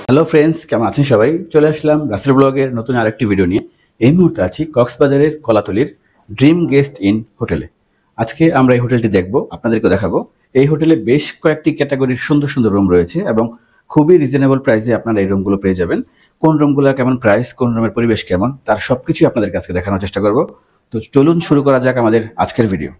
Hello friends, কেমন আছেন সবাই? চলে আসলাম রাসেল ব্লগের নতুন আরেকটি ভিডিও নিয়ে। এই মুহূর্তে আছি কক্সবাজারের কলাতলির ড্রিম গেস্ট ইন হোটেলে। আজকে আমরা এই হোটেলটি দেখব, আপনাদেরকে দেখাবো। এই হোটেলে বেশ কয়েকটি ক্যাটাগরির সুন্দর সুন্দর রুম রয়েছে এবং খুবই রিজনেবল প্রাইসে আপনারা এই রুমগুলো পেয়ে যাবেন। কোন রুমগুলো কেমন প্রাইস, কোন রুমের পরিবেশ কেমন, তার সবকিছুই আপনাদেরকে আজকে দেখানোর চেষ্টা করব। তো চলুন শুরু করা যাক আমাদের আজকের ভিডিও।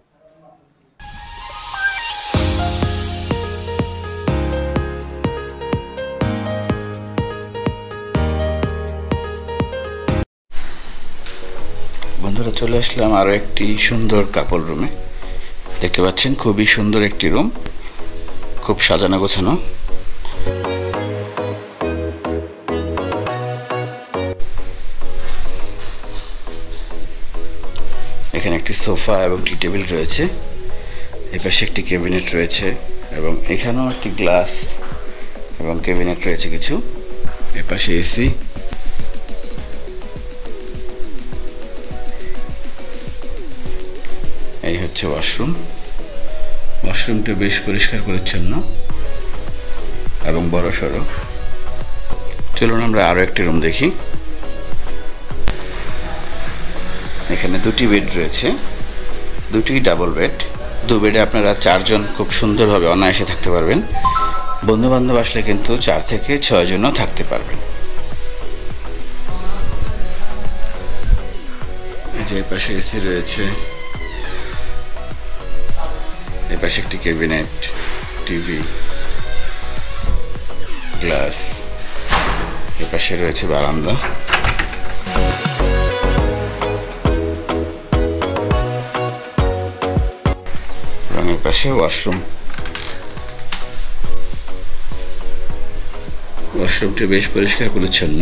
বন্ধুরা, চলে আসলাম আরও একটি সুন্দর কাপল রুমে। দেখতে পাচ্ছেন খুবই সুন্দর একটি রুম, খুব সাজানো গোছানো। এখানে একটি সোফা এবং টি টেবিল রয়েছে, এপাশে একটি ক্যাবিনেট রয়েছে এবং এখানেও একটি গ্লাস এবং ক্যাবিনেট রয়েছে কিছু। এপাশে এসি। এই হচ্ছে ওয়াশরুম। ওয়াশরুমটা বেশ পরিষ্কার পরিচ্ছন্ন এবং বড় সড়ো। চলুন আমরা আরও একটি রুম দেখি। এখানে দুটি বেড রয়েছে, দুটি ডাবল বেড। দু বেডে আপনারা 4 জন খুব সুন্দরভাবে অনায়াসে থাকতে পারবেন। বন্ধু বান্ধব আসলে কিন্তু 4 থেকে 6 জনও থাকতে পারবেন। এই যে পাশে এসি রয়েছে, এপাশে একটি ক্যাবিনেট, টিভি, গ্লাস। এপাশে রয়েছে বারান্দা এবং এপাশে ওয়াশরুম। ওয়াশরুমটি বেশ পরিষ্কার পরিচ্ছন্ন।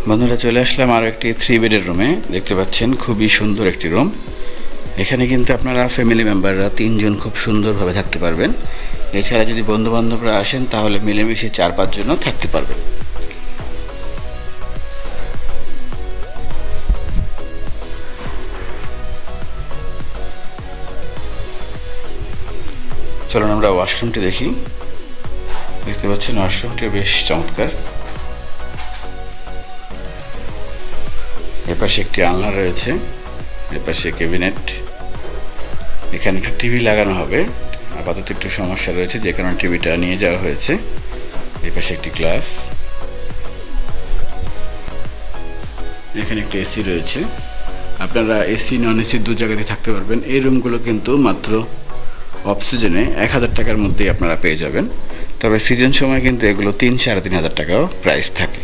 বন্ধুরা, চলে আসলাম আরও একটি 3 বেডের রুমে। দেখতে পাচ্ছেন খুবই সুন্দর একটি রুম। এখানে কিন্তু আপনারা ফ্যামিলি মেম্বাররা 3 জন খুব সুন্দরভাবে থাকতে পারবেন। এছাড়া যদি বন্ধু বান্ধবরা আসেন তাহলে মিলেমিশে 4-5 জনও থাকতে পারবেন। চলুন আমরা ওয়াশরুমটি দেখি। দেখতে পাচ্ছেন ওয়াশরুমটি বেশ চমৎকার। এপাশে একটি আলনা রয়েছে, এপাশে ক্যাবিনেট। এখানে একটা টিভি লাগানো হবে, আপাতত একটু সমস্যা রয়েছে যে কারণে টিভিটা নিয়ে যাওয়া হয়েছে। এপাশে একটি গ্লাস। এখানে একটি এসি রয়েছে। আপনারা এসি নন এসি 2 জায়গাতে থাকতে পারবেন। এই রুমগুলো কিন্তু মাত্র অফ সিজনে 1000 টাকার মধ্যেই আপনারা পেয়ে যাবেন। তবে সিজন সময় কিন্তু এগুলো 3-3.5 হাজার টাকাও প্রাইস থাকে।